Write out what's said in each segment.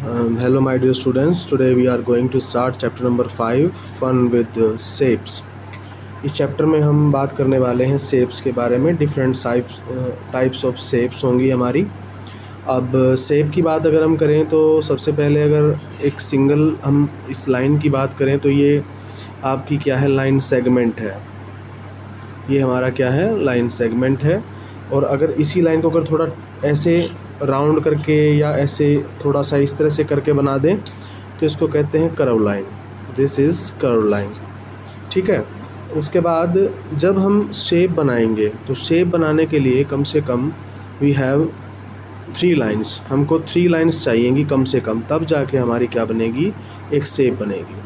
Hello my dear students, today we are going to start chapter number 5 fun with shapes। इस chapter में हम बात करने वाले हैं शेप्स के बारे में। डिफरेंट टाइप्स ऑफ शेप्स होंगी हमारी। अब शेप की बात अगर हम करें तो सबसे पहले अगर एक सिंगल हम इस लाइन की बात करें तो ये आपकी क्या है, लाइन सेगमेंट है। ये हमारा क्या है, लाइन सेगमेंट है। और अगर इसी लाइन को अगर थोड़ा ऐसे राउंड करके या ऐसे थोड़ा सा इस तरह से करके बना दें तो इसको कहते हैं curve line. This is curve line, ठीक है। उसके बाद जब हम शेप बनाएंगे तो शेप बनाने के लिए कम से कम वी हैव 3 लाइन्स। हमको 3 लाइन्स चाहिएंगी कम से कम, तब जाके हमारी क्या बनेगी, एक शेप बनेगी।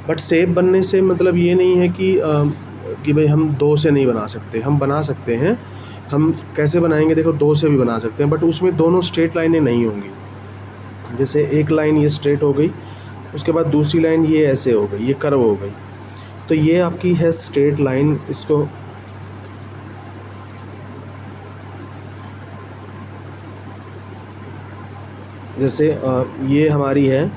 बट शेप बनने से मतलब ये नहीं है कि भाई हम 2 से नहीं बना सकते, हम बना सकते हैं। हम कैसे बनाएंगे, देखो 2 से भी बना सकते हैं, बट उसमें दोनों स्ट्रेट लाइनें नहीं होंगी। जैसे एक लाइन ये स्ट्रेट हो गई, उसके बाद दूसरी लाइन ये ऐसे हो गई, ये कर्व हो गई, तो ये आपकी है स्ट्रेट लाइन। इसको जैसे ये हमारी है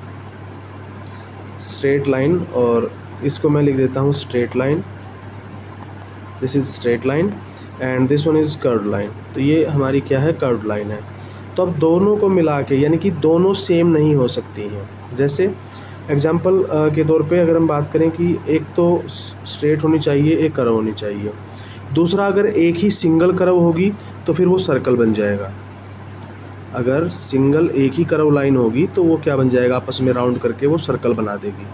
स्ट्रेट लाइन और इसको मैं लिख देता हूँ straight line. This is straight line and this one is curved line. तो ये हमारी क्या है, कर्व्ड लाइन है। तो अब दोनों को मिला के, यानी कि दोनों सेम नहीं हो सकती हैं। जैसे एग्जांपल के तौर पे अगर हम बात करें कि एक तो स्ट्रेट होनी चाहिए, एक कर्व होनी चाहिए। दूसरा, अगर एक ही सिंगल कर्व होगी तो फिर वो सर्कल बन जाएगा। अगर सिंगल एक ही कर्व लाइन होगी तो वो क्या बन जाएगा, आपस में राउंड करके वो सर्कल बना देगी,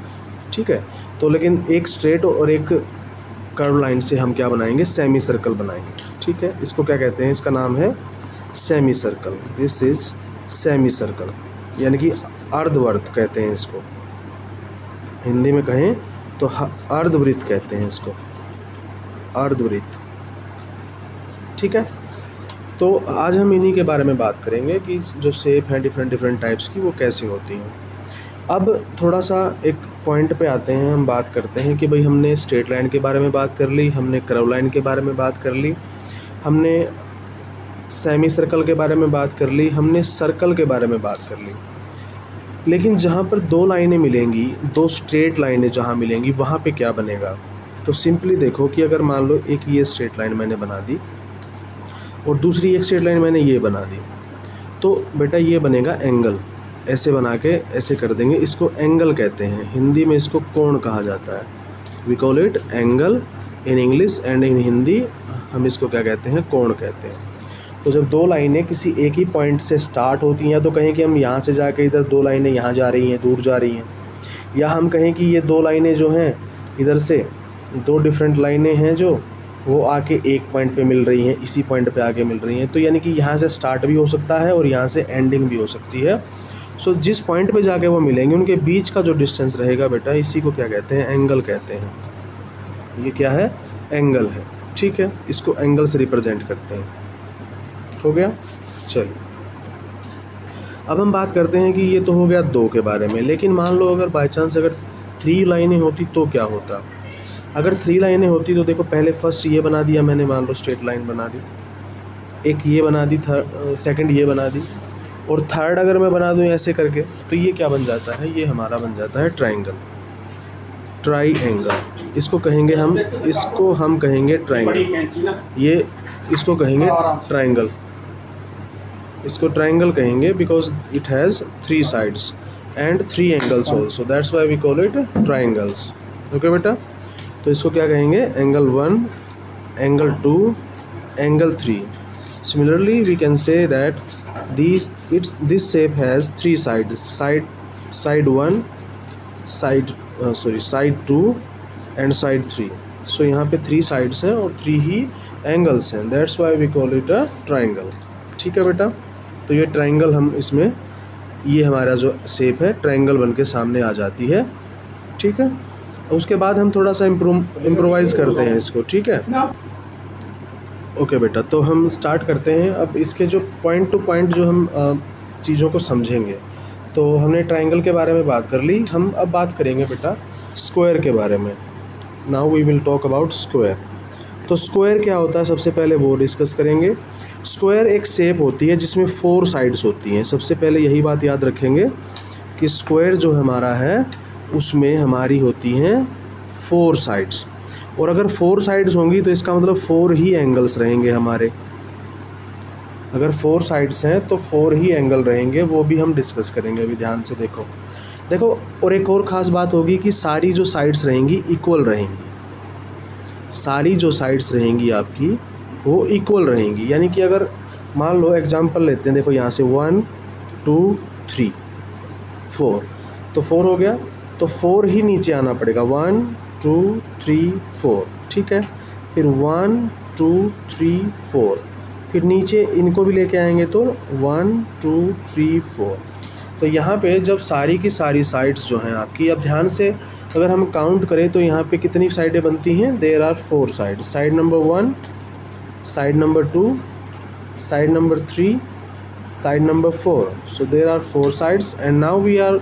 ठीक है। तो लेकिन एक स्ट्रेट और एक कर्व लाइन से हम क्या बनाएंगे, सेमी सर्कल बनाएंगे, ठीक है। इसको क्या कहते हैं, इसका नाम है semi circle. This is semi circle, यानी कि अर्धवृत्त कहते हैं इसको। हिंदी में कहें तो अर्धवृत्त कहते हैं इसको, अर्धवृत्त, ठीक है। तो आज हम इन्हीं के बारे में बात करेंगे कि जो शेप हैं डिफरेंट टाइप्स की, वो कैसी होती हैं। अब थोड़ा सा एक पॉइंट पे आते हैं, हम बात करते हैं कि भाई हमने स्ट्रेट लाइन के बारे में बात कर ली, हमने कर्व लाइन के बारे में बात कर ली, हमने सेमी सर्कल के बारे में बात कर ली, हमने सर्कल के बारे में बात कर ली। लेकिन जहाँ पर 2 लाइनें मिलेंगी, 2 स्ट्रेट लाइनें जहाँ मिलेंगी, वहाँ पे क्या बनेगा। तो सिंपली देखो कि अगर मान लो एक ये स्ट्रेट लाइन मैंने बना दी और दूसरी एक स्ट्रेट लाइन मैंने ये बना दी, तो बेटा ये बनेगा एंगल। ऐसे बना के ऐसे कर देंगे, इसको एंगल कहते हैं। हिंदी में इसको कोण कहा जाता है। We call it angle in English and in Hindi हम इसको क्या कहते हैं, कोण कहते हैं। तो जब 2 लाइनें किसी एक ही पॉइंट से स्टार्ट होती हैं, या तो कहें कि हम यहाँ से जाके इधर 2 लाइनें यहाँ जा रही हैं, दूर जा रही हैं, या हम कहें कि ये 2 लाइनें जो हैं इधर से 2 डिफरेंट लाइनें हैं जो वो आके एक पॉइंट पे मिल रही हैं, इसी पॉइंट पे आके मिल रही हैं, तो यानी कि यहाँ से स्टार्ट भी हो सकता है और यहाँ से एंडिंग भी हो सकती है। सो जिस पॉइंट पे जाके वो मिलेंगे उनके बीच का जो डिस्टेंस रहेगा बेटा, इसी को क्या कहते हैं, एंगल कहते हैं। ये क्या है, एंगल है, ठीक है। इसको एंगल से रिप्रेजेंट करते हैं। हो गया, चलिए अब हम बात करते हैं कि ये तो हो गया 2 के बारे में। लेकिन मान लो अगर बाई चांस अगर 3 लाइनें होती तो क्या होता। अगर 3 लाइनें होती तो देखो, पहले फर्स्ट ये बना दिया मैंने, मान लो स्ट्रेट लाइन बना दी, एक ये बना दी, सेकंड ये बना दी, और थर्ड अगर मैं बना दूँ ऐसे करके, तो ये क्या बन जाता है, ये हमारा बन जाता है ट्राइंगल, ट्राइंगल। इसको कहेंगे हम, इसको हम कहेंगे ट्राइंगल। ये इसको कहेंगे ट्राइंगल, इसको ट्राइंगल कहेंगे because it has 3 sides and 3 angles also, that's why we call it triangles. Okay बेटा, तो इसको क्या कहेंगे, angle 1, angle 2, angle 3। Similarly we can say that this shape has 3 sides, side 1, side 2 and side 3। so यहाँ पे 3 sides हैं और 3 ही angles हैं, that's why we call it a triangle। ठीक है बेटा, तो ये ट्राइंगल हम इसमें, ये हमारा जो शेप है ट्राइंगल बन के सामने आ जाती है, ठीक है। उसके बाद हम थोड़ा सा इम्प्रोवाइज करते हैं इसको, ठीक है। ओके बेटा, तो हम स्टार्ट करते हैं। अब इसके जो पॉइंट टू पॉइंट जो हम चीज़ों को समझेंगे, तो हमने ट्राइंगल के बारे में बात कर ली। हम अब बात करेंगे बेटा स्क्वायर के बारे में। Now we will talk about square. तो स्क्वायर क्या होता है, सबसे पहले वो डिस्कस करेंगे। स्क्वायर एक शेप होती है जिसमें 4 साइड्स होती हैं। सबसे पहले यही बात याद रखेंगे कि स्क्वायर जो हमारा है उसमें हमारी होती हैं 4 साइड्स, और अगर 4 साइड्स होंगी तो इसका मतलब 4 ही एंगल्स रहेंगे हमारे। अगर 4 साइड्स हैं तो 4 ही एंगल रहेंगे, वो भी हम डिस्कस करेंगे। अभी ध्यान से देखो। और एक और ख़ास बात होगी कि सारी जो साइड्स रहेंगी इक्वल रहेंगी। सारी जो साइड्स रहेंगी आपकी वो इक्वल रहेंगी, यानी कि अगर मान लो एग्जांपल लेते हैं, देखो यहाँ से 1 2 3 4, तो 4 हो गया, तो 4 ही नीचे आना पड़ेगा। 1 2 3 4, ठीक है। फिर 1 2 3 4, फिर नीचे इनको भी लेके आएंगे तो 1 2 3 4। तो यहाँ पे जब सारी की सारी साइड्स जो हैं आपकी, अब ध्यान से अगर हम काउंट करें तो यहाँ पे कितनी साइडें बनती हैं? There are 4 sides. Side number 1, side number 2, side number 3, side number 4. So there are 4 sides and now we are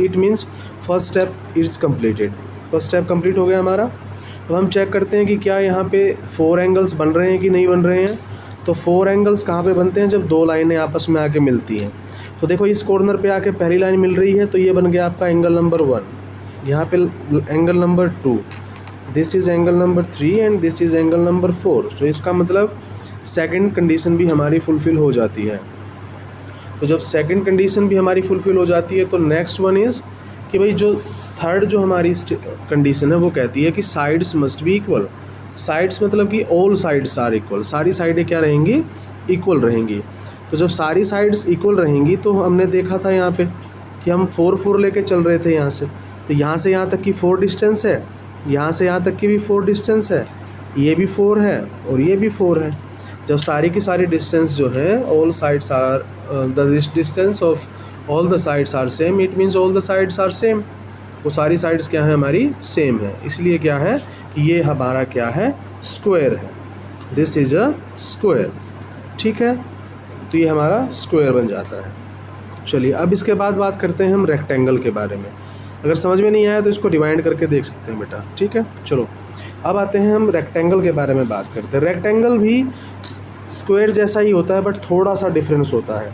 it means first step is completed. First step complete हो गया हमारा। अब हम चेक करते हैं कि क्या यहाँ पे 4 एंगल्स बन रहे हैं कि नहीं बन रहे हैं। तो 4 एंगल्स कहाँ पे बनते हैं? जब 2 लाइनें आपस में आके मिलती हैं। तो देखो इस कॉर्नर पे आके पहली लाइन मिल रही है, तो ये बन गया आपका एंगल नंबर 1। यहाँ पे angle number 2, this is angle number 3 and this is angle number 4। तो इसका मतलब सेकंड कंडीशन भी हमारी फुलफ़िल हो जाती है। तो जब सेकंड कंडीशन भी हमारी फुलफ़िल हो जाती है तो नेक्स्ट वन इज़ कि भाई जो थर्ड जो हमारी कंडीशन है वो कहती है कि sides must be equal. Sides मतलब कि ऑल साइड्स आर इक्वल, सारी साइडें क्या रहेंगी? इक्वल रहेंगी। तो जब सारी साइड्स इक्वल रहेंगी तो हमने देखा था यहाँ पे कि हम 4 लेके चल रहे थे यहाँ से। तो यहाँ से यहाँ तक की 4 डिस्टेंस है, यहाँ से यहाँ तक की भी 4 डिस्टेंस है, ये भी 4 है और ये भी 4 है। जब सारी की सारी डिस्टेंस जो है all sides are the distance of all the sides are same, it means all the sides are same. वो सारी साइड्स क्या है? हमारी सेम है। इसलिए क्या है कि ये हमारा क्या है? स्क्वायर है। दिस इज़ अ स्क्वायर, ठीक है। तो ये हमारा स्क्वायर बन जाता है। चलिए अब इसके बाद बात करते हैं हम रेक्टेंगल के बारे में। अगर समझ में नहीं आया तो इसको रिवाइंड करके देख सकते हैं बेटा, ठीक है। चलो अब आते हैं हम रेक्टेंगल के बारे में बात करते हैं। रेक्टेंगल भी स्क्वायर जैसा ही होता है बट थोड़ा सा डिफरेंस होता है,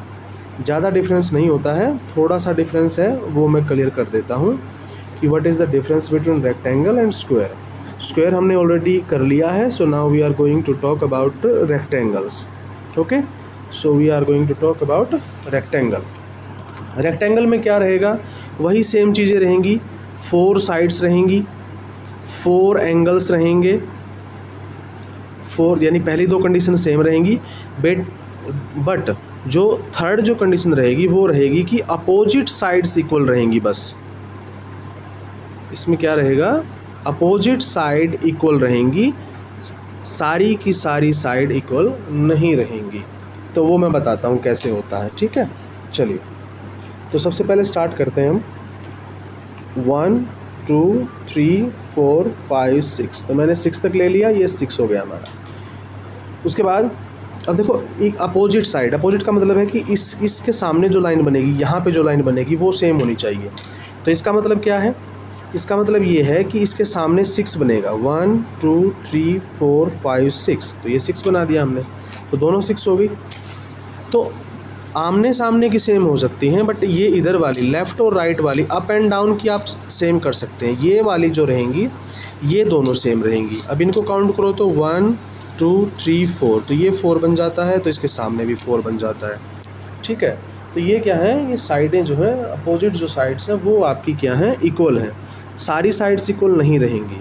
ज़्यादा डिफरेंस नहीं होता है, थोड़ा सा डिफरेंस है। वो मैं क्लियर कर देता हूँ कि what is the difference between rectangle and square. Square हमने ऑलरेडी कर लिया है, so now we are going to talk about rectangles. Okay, so we are going to talk about rectangle. Rectangle में क्या रहेगा? वही सेम चीज़ें रहेंगी, 4 साइड्स रहेंगी, 4 एंगल्स रहेंगे, 4 यानी पहली 2 कंडीशन सेम रहेंगी। बट जो थर्ड जो कंडीशन रहेगी वो रहेगी कि अपोजिट साइड्स इक्वल रहेंगी। बस इसमें क्या रहेगा? अपोजिट साइड इक्वल रहेंगी, सारी की सारी साइड इक्वल नहीं रहेंगी। तो वो मैं बताता हूँ कैसे होता है, ठीक है। चलिए तो सबसे पहले स्टार्ट करते हैं हम। 1 2 3 4 5 6, तो मैंने 6 तक ले लिया, ये 6 हो गया हमारा। उसके बाद अब देखो एक अपोजिट साइड, अपोजिट का मतलब है कि इसके सामने जो लाइन बनेगी, यहाँ पे जो लाइन बनेगी वो सेम होनी चाहिए। तो इसका मतलब क्या है? इसका मतलब ये है कि इसके सामने 6 बनेगा। 1 2 3 4 5 6, तो ये 6 बना दिया हमने, तो दोनों 6 हो गई। तो आमने सामने की सेम हो सकती हैं, बट ये इधर वाली लेफ़्ट और राइट वाली अप एंड डाउन की आप सेम कर सकते हैं। ये वाली जो रहेंगी ये दोनों सेम रहेंगी। अब इनको काउंट करो तो 1 2 3 4, तो ये 4 बन जाता है, तो इसके सामने भी 4 बन जाता है, ठीक है। तो ये क्या है? ये साइडें जो है अपोजिट जो साइड्स हैं वो आपकी क्या हैं? इक्वल हैं। सारी साइड्स इक्वल नहीं रहेंगी।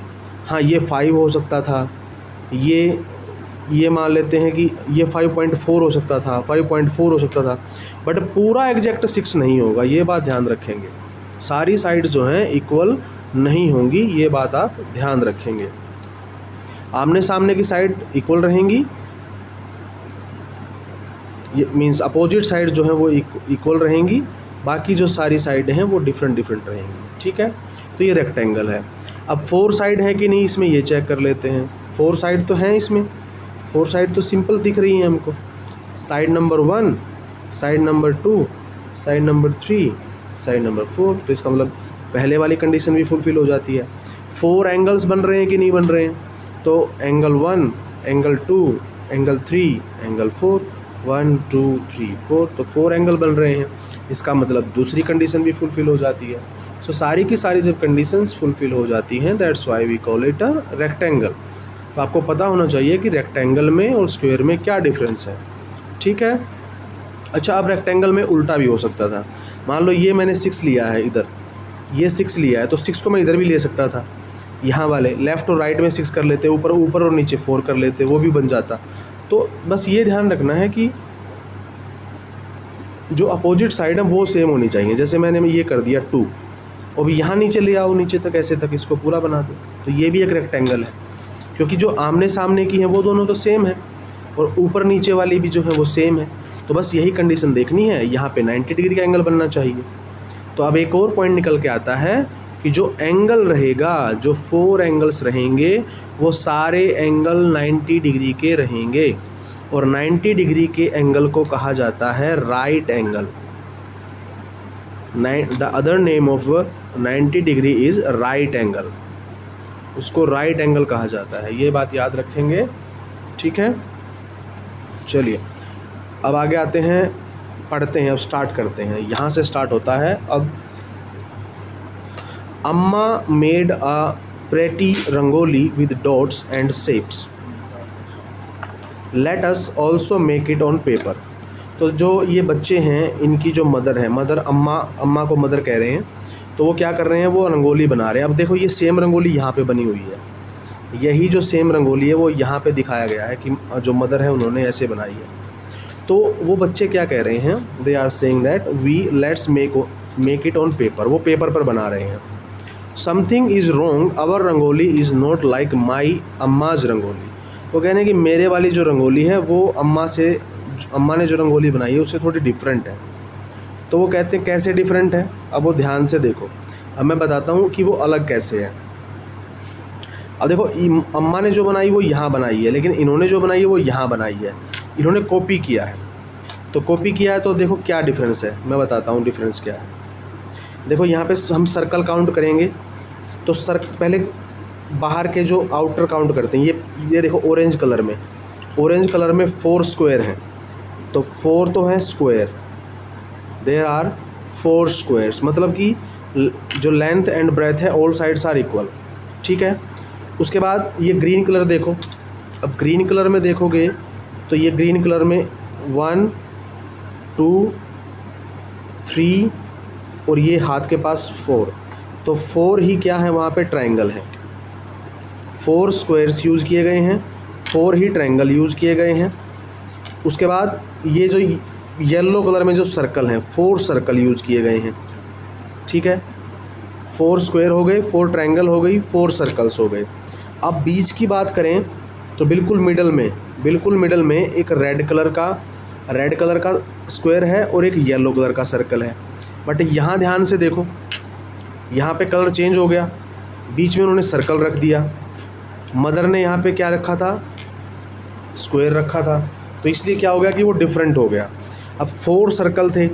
हाँ, ये 5 हो सकता था, ये मान लेते हैं कि ये 5.4 हो सकता था, 5.4 हो सकता था, बट पूरा एग्जैक्ट 6 नहीं होगा। ये बात ध्यान रखेंगे। सारी साइड्स जो हैं इक्वल नहीं होंगी, ये बात आप ध्यान रखेंगे। आमने सामने की साइड इक्वल रहेंगी, ये मींस अपोजिट साइड जो है वो इक्वल रहेंगी, बाकी जो सारी साइडें हैं वो डिफरेंट रहेंगी, ठीक है। तो ये रेक्टेंगल है। अब 4 साइड है कि नहीं इसमें, ये चेक कर लेते हैं। 4 साइड तो हैं इसमें, 4 साइड तो सिंपल दिख रही हैं हमको। Side number 1, side number 2, side number 3, side number 4। तो इसका मतलब पहले वाली कंडीशन भी फुलफिल हो जाती है। 4 एंगल्स बन रहे हैं कि नहीं बन रहे हैं? तो एंगल 1, एंगल 2, एंगल 3, एंगल 4, 1 2 3 4, तो 4 एंगल बन रहे हैं। इसका मतलब दूसरी कंडीशन भी फुलफ़िल हो जाती है। सो सारी की सारी जब कंडीशंस फुलफ़िल हो जाती हैं, that's why we call it a rectangle. तो आपको पता होना चाहिए कि रेक्टेंगल में और स्क्वायर में क्या डिफरेंस है, ठीक है। अच्छा, अब रेक्टेंगल में उल्टा भी हो सकता था। मान लो ये मैंने 6 लिया है, इधर ये 6 लिया है, तो 6 को मैं इधर भी ले सकता था, यहाँ वाले लेफ़्ट और राइट में 6 कर लेते, ऊपर ऊपर और नीचे 4 कर लेते, वो भी बन जाता। तो बस ये ध्यान रखना है कि जो अपोजिट साइड है वो सेम होनी चाहिए। जैसे मैंने ये कर दिया 2, और भी यहाँ नीचे ले आओ, नीचे तक ऐसे तक इसको पूरा बना दो, तो ये भी एक रेक्टेंगल है, क्योंकि जो आमने सामने की हैं वो दोनों तो सेम है, और ऊपर नीचे वाली भी जो है वो सेम है। तो बस यही कंडीशन देखनी है, यहाँ पे 90 डिग्री का एंगल बनना चाहिए। तो अब एक और पॉइंट निकल के आता है कि जो एंगल रहेगा, जो 4 एंगल्स रहेंगे, वो सारे एंगल 90 डिग्री के रहेंगे, और 90 डिग्री के एंगल को कहा जाता है right angle. The other name of 90 degree is right angle, उसको राइट एंगल कहा जाता है। ये बात याद रखेंगे, ठीक है। चलिए अब आगे आते हैं, पढ़ते हैं, अब स्टार्ट करते हैं। यहाँ से स्टार्ट होता है। अब अम्मा made a pretty rangoli with dots and shapes, let us also make it on paper. तो जो ये बच्चे हैं, इनकी जो मदर है, मदर अम्मा को मदर कह रहे हैं, तो वो क्या कर रहे हैं, वो रंगोली बना रहे हैं। अब देखो ये सेम रंगोली यहाँ पे बनी हुई है, यही जो सेम रंगोली है वो यहाँ पे दिखाया गया है कि जो मदर है उन्होंने ऐसे बनाई है। तो वो बच्चे क्या कह रहे हैं, they are saying that we let's make it on paper, वो पेपर पर बना रहे हैं। Something is wrong, our rangoli is not like my Amma's rangoli. वो कह रहे हैं कि मेरे वाली जो रंगोली है वो अम्मा ने जो रंगोली बनाई है उससे थोड़ी डिफरेंट है। तो वो कहते हैं कैसे डिफरेंट है, अब वो ध्यान से देखो, अब मैं बताता हूँ कि वो अलग कैसे है। अब देखो, अम्मा ने जो बनाई वो यहाँ बनाई है, लेकिन इन्होंने जो बनाई है वो यहाँ बनाई है, इन्होंने कॉपी किया है। तो कॉपी किया है तो देखो क्या डिफरेंस है, मैं बताता हूँ डिफरेंस क्या है। देखो यहाँ पे हम सर्कल काउंट करेंगे, तो पहले बाहर के जो आउटर काउंट करते हैं, ये देखो ऑरेंज कलर में 4 स्क्वायर हैं, तो 4 तो है स्क्वायर, देयर आर 4 स्क्वायर्स, मतलब कि जो लेंथ एंड ब्रेथ है ऑल साइड्स आर इक्वल, ठीक है। उसके बाद ये ग्रीन कलर देखो, अब ग्रीन कलर में देखोगे तो ये ग्रीन कलर में 1 2 3 और ये हाथ के पास 4, तो 4 ही क्या है वहाँ पे ट्रायंगल है, 4 स्क्वायर्स यूज़ किए गए हैं, 4 ही ट्रायंगल यूज़ किए गए हैं। उसके बाद ये जो येलो कलर में जो सर्कल हैं, 4 सर्कल यूज़ किए गए हैं, ठीक है। 4 स्क्वायर हो गए, 4 ट्रायंगल हो गई, 4 सर्कल्स हो गए। अब बीच की बात करें तो बिल्कुल मिडल में एक रेड कलर का स्क्वायर है और एक येलो कलर का सर्कल है। बट यहाँ ध्यान से देखो, यहाँ पे कलर चेंज हो गया, बीच में उन्होंने सर्कल रख दिया, मदर ने यहाँ पे क्या रखा था, स्क्वायर रखा था, तो इसलिए क्या हो गया कि वो डिफरेंट हो गया। अब 4 सर्कल थे,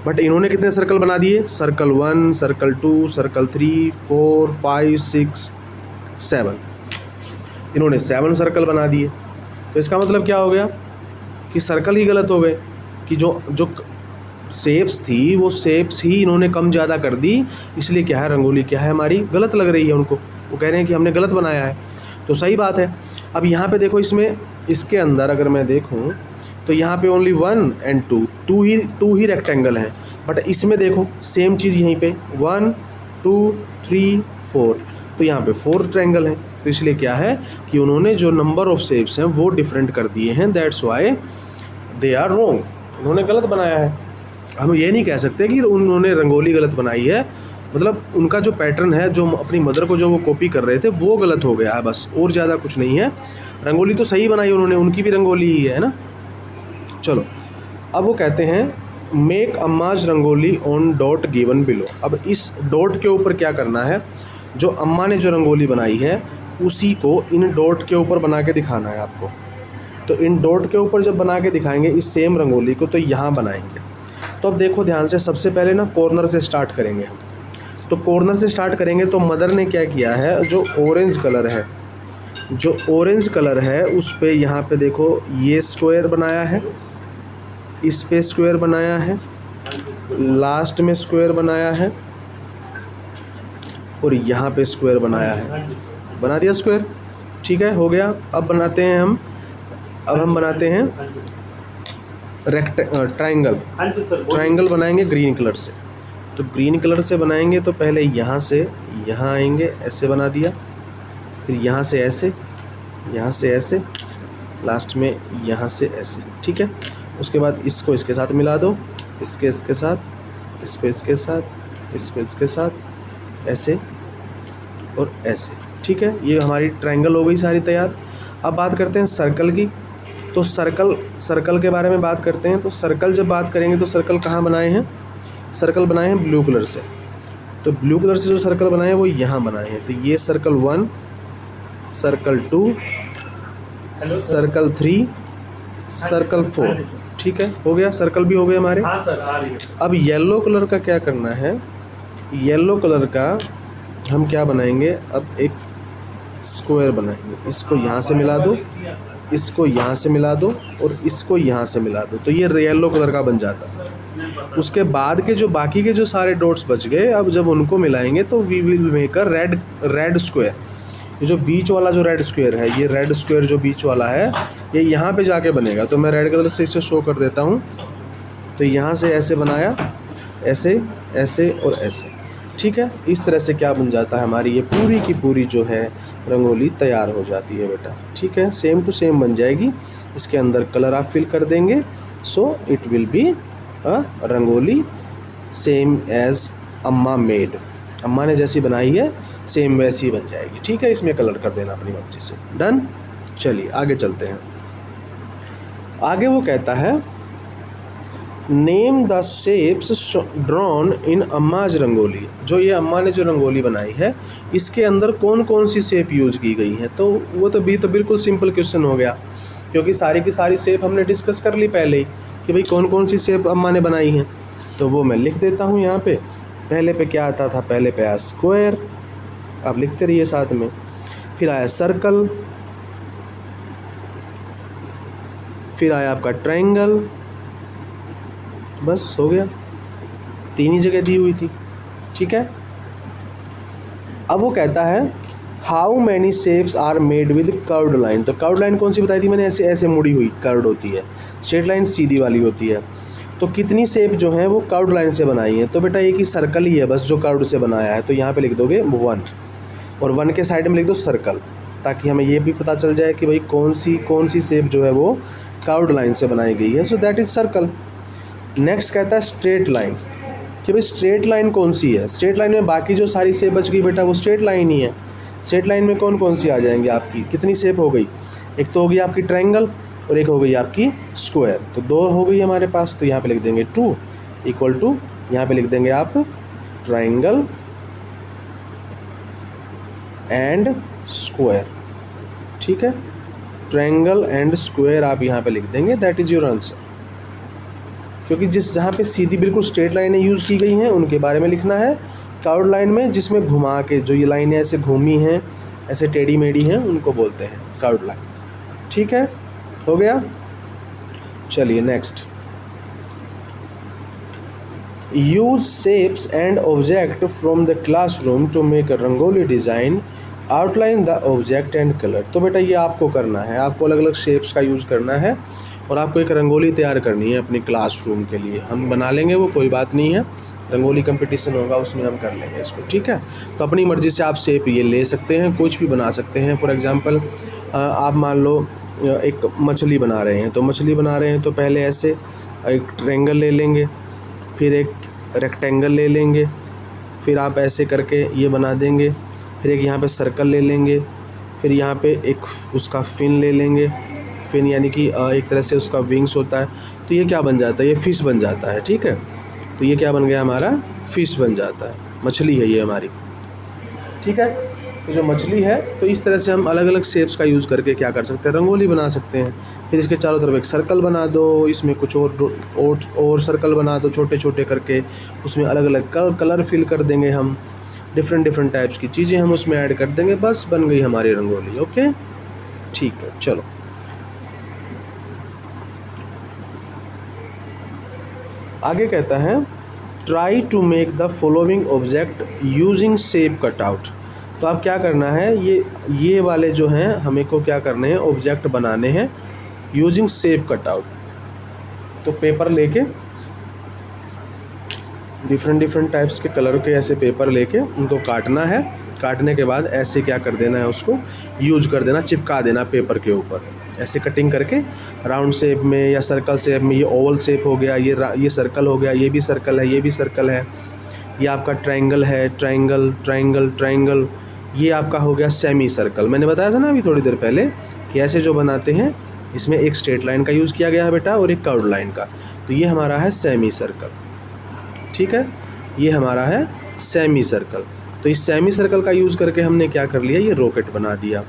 बट इन्होंने कितने सर्कल बना दिए, सर्कल 1 सर्कल 2 सर्कल 3 4 5 6 7, इन्होंने 7 सर्कल बना दिए। तो इसका मतलब क्या हो गया कि सर्कल ही गलत हो गए, कि जो शेप्स थी वो शेप्स ही इन्होंने कम ज़्यादा कर दी, इसलिए क्या है, रंगोली क्या है हमारी गलत लग रही है उनको, वो कह रहे हैं कि हमने गलत बनाया है। तो सही बात है। अब यहाँ पे देखो, इसके अंदर अगर मैं देखूँ तो यहाँ पे ओनली 1 एंड 2 ही रेक्टेंगल हैं, बट इसमें देखो सेम चीज़ यहीं पे 1 2 3 4, तो यहाँ पे 4 ट्रायंगल हैं। तो इसलिए क्या है कि उन्होंने जो नंबर ऑफ शेप्स हैं वो डिफरेंट कर दिए हैं, that's why they are wrong, उन्होंने गलत बनाया है। हम ये नहीं कह सकते कि उन्होंने रंगोली गलत बनाई है, मतलब उनका जो पैटर्न है, जो अपनी मदर को जो वो कॉपी कर रहे थे वो गलत हो गया है, बस और ज़्यादा कुछ नहीं है। रंगोली तो सही बनाई उन्होंने, उनकी भी रंगोली ही है ना। चलो अब वो कहते हैं make Amma's rangoli on dot given below. अब इस डॉट के ऊपर क्या करना है, जो अम्मा ने जो रंगोली बनाई है उसी को इन डॉट के ऊपर बना के दिखाना है आपको। तो इन डॉट के ऊपर जब बना के दिखाएंगे इस सेम रंगोली को, तो यहाँ बनाएंगे। तो अब देखो ध्यान से, सबसे पहले ना कॉर्नर से स्टार्ट करेंगे हम। तो कॉर्नर से स्टार्ट करेंगे तो मदर ने क्या किया है, जो ऑरेंज कलर है उस पे यहाँ पे देखो ये स्क्वायर बनाया है, इस पे स्क्वायर बनाया है, लास्ट में स्क्वायर बनाया है और यहाँ पे स्क्वायर बनाया है, बना दिया स्क्वायर, ठीक है, हो गया। अब बनाते हैं हम, अब हम बनाते हैं ट्रायंगल। ट्रायंगल बनाएंगे ग्रीन कलर से। तो ग्रीन कलर से बनाएंगे तो पहले यहाँ से यहाँ आएंगे, ऐसे बना दिया, फिर यहाँ से ऐसे, यहाँ से ऐसे, लास्ट में यहाँ से ऐसे, ठीक है। उसके बाद इसको इसके साथ मिला दो, इसके साथ, इसको इसके साथ, इसको इसके साथ, ऐसे और ऐसे, ठीक है। ये हमारी ट्रायंगल हो गई सारी तैयार। अब बात करते हैं सर्कल की। तो सर्कल के बारे में बात करते हैं। तो सर्कल जब बात करेंगे तो सर्कल कहाँ बनाए हैं? सर्कल बनाए हैं ब्लू कलर से। तो ब्लू कलर से जो सर्कल बनाए हैं वो यहाँ बनाए हैं। तो ये सर्कल 1, सर्कल 2, सर्कल 3, सर्कल 4, ठीक है, हो गया, सर्कल भी हो गए हमारे। हाँ सर, आ रही है। अब येलो कलर का क्या करना है? येलो कलर का हम क्या बनाएंगे? अब एक स्क्वायर बनाएंगे। इसको यहाँ से मिला दो, इसको यहाँ से मिला दो और इसको यहाँ से मिला दो, तो ये येलो कलर का बन जाता है। उसके बाद के जो बाकी के जो सारे डॉट्स बच गए, अब जब उनको मिलाएंगे तो we will make a red square. ये जो बीच वाला जो रेड स्क्वायर है, ये रेड स्क्वायर जो बीच वाला है, ये यहाँ पे जाके बनेगा। तो मैं रेड कलर से इसे शो कर देता हूँ। तो यहाँ से ऐसे बनाया, ऐसे, ऐसे और ऐसे, ठीक है। इस तरह से क्या बन जाता है? हमारी ये पूरी की पूरी जो है रंगोली तैयार हो जाती है बेटा, ठीक है। सेम टू सेम बन जाएगी। इसके अंदर कलर आप फिल कर देंगे, so it will be a rangoli same as Amma made. अम्मा ने जैसी बनाई है सेम वैसी ही बन जाएगी, ठीक है। इसमें कलर कर देना अपनी मर्जी से, डन। चलिए आगे चलते हैं। आगे वो कहता है name the shapes drawn in Amma's rangoli. जो ये अम्मा ने जो रंगोली बनाई है, इसके अंदर कौन कौन सी शेप यूज की गई हैं? तो वो तो बिल्कुल सिंपल क्वेश्चन हो गया, क्योंकि सारी की सारी शेप हमने डिस्कस कर ली पहले ही कि भाई कौन कौन सी शेप अम्मा ने बनाई हैं। तो वो मैं लिख देता हूँ यहाँ पे। पहले पे क्या आता था? पहले पे आया स्क्वायर, आप लिखते रहिए साथ में। फिर आया सर्कल, फिर आया आपका ट्रायंगल, बस हो गया, 3 ही जगह दी हुई थी, ठीक है। अब वो कहता है how many shapes are made with curved line. तो कर्व्ड लाइन कौन सी बताई थी मैंने? ऐसे ऐसे मुड़ी हुई कर्व्ड होती है, स्ट्रेट लाइन सीधी वाली होती है। तो कितनी शेप जो है वो कर्व्ड लाइन से बनाई है? तो बेटा एक ही सर्कल ही है बस जो कर्व्ड से बनाया है। तो यहाँ पे लिख दोगे 1 और 1 के साइड में लिख दो सर्कल, ताकि हमें ये भी पता चल जाए कि भाई कौन सी शेप जो है वो कर्व्ड लाइन से बनाई गई है। So that is circle. Next कहता है स्ट्रेट लाइन, कि भाई स्ट्रेट लाइन कौन सी है? स्ट्रेट लाइन में बाकी जो सारी शेप बच गई बेटा वो स्ट्रेट लाइन ही है। स्ट्रेट लाइन में कौन कौन सी आ जाएंगी आपकी? कितनी शेप हो गई? एक तो हो गई आपकी ट्रायंगल और एक हो गई आपकी स्क्वायर। तो 2 हो गई हमारे पास। तो यहाँ पे लिख देंगे 2 इक्वल टू, यहाँ पे लिख देंगे आप ट्रायंगल एंड स्क्वायर, ठीक है। ट्रायंगल एंड स्क्वायर आप यहाँ पे लिख देंगे, दैट इज़ योर आंसर। क्योंकि जहाँ पे सीधी बिल्कुल स्ट्रेट लाइनें यूज़ की गई हैं उनके बारे में लिखना है। कर्व्ड लाइन में जिसमें घुमा के जो ये लाइनें ऐसे घूमी हैं, ऐसे टेढ़ी मेढ़ी हैं, उनको बोलते हैं कर्व्ड लाइन, ठीक है, हो गया। चलिए next, use shapes and object from the classroom to make a rangoli design, outline the object and colour. तो बेटा ये आपको करना है, आपको अलग अलग शेप्स का यूज़ करना है और आपको एक रंगोली तैयार करनी है अपनी क्लासरूम के लिए। हम बना लेंगे, वो कोई बात नहीं है, रंगोली कंपटीशन होगा उसमें हम कर लेंगे इसको, ठीक है। तो अपनी मर्ज़ी से आप शेप ये ले सकते हैं, कुछ भी बना सकते हैं। फॉर एग्जांपल आप मान लो एक मछली बना रहे हैं, तो मछली बना रहे हैं तो पहले ऐसे एक ट्रायंगल ले लेंगे, फिर एक रेक्टेंगल ले लेंगे, फिर आप ऐसे करके ये बना देंगे, फिर एक यहाँ पे सर्कल ले लेंगे, फिर यहाँ पे एक उसका फिन ले लेंगे, फिन यानी कि एक तरह से उसका विंग्स होता है। तो ये क्या बन जाता है? ये फ़िश बन जाता है, ठीक है। तो ये क्या बन गया हमारा? फ़िश बन जाता है, मछली है ये हमारी, ठीक है। तो जो मछली है, तो इस तरह से हम अलग अलग शेप्स का यूज़ करके क्या कर सकते हैं? रंगोली बना सकते हैं। फिर इसके चारों तरफ एक सर्कल बना दो, इसमें कुछ और सर्कल बना दो छोटे छोटे करके, उसमें अलग अलग कलर फिल कर देंगे हम, डिफरेंट टाइप्स की चीज़ें हम उसमें ऐड कर देंगे, बस बन गई हमारी रंगोली। ओके, ठीक है। चलो आगे कहता है try to make the following object using shape cutout. तो अब क्या करना है, ये वाले जो हैं हमें को क्या करने हैं, ऑब्जेक्ट बनाने हैं यूजिंग शेप कटआउट। तो पेपर लेके डिफरेंट टाइप्स के कलर के ऐसे पेपर लेके उनको काटना है, काटने के बाद ऐसे क्या कर देना है, उसको यूज कर देना, चिपका देना पेपर के ऊपर, ऐसे कटिंग करके राउंड शेप में या सर्कल शेप में। ये ओवल शेप हो गया, ये सर्कल हो गया, ये भी सर्कल है, ये भी सर्कल है, ये आपका ट्रायंगल है, ट्रायंगल ट्रायंगल ट्रायंगल, ये आपका हो गया सेमी सर्कल। मैंने बताया था ना अभी थोड़ी देर पहले कि ऐसे जो बनाते हैं इसमें एक स्ट्रेट लाइन का यूज़ किया गया है बेटा और एक कर्व्ड लाइन का। तो ये हमारा है सेमी सर्कल, ठीक है, ये हमारा है सेमी सर्कल। तो इस सेमी सर्कल का यूज़ करके हमने क्या कर लिया, ये रॉकेट बना दिया,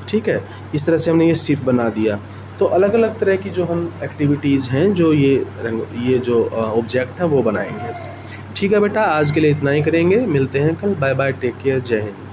ठीक है। इस तरह से हमने ये शिप बना दिया। तो अलग अलग तरह की जो हम एक्टिविटीज़ हैं जो ये जो ऑब्जेक्ट है वो बनाएंगे। ठीक है बेटा, आज के लिए इतना ही करेंगे, मिलते हैं कल, बाय बाय, टेक केयर, जय हिंद।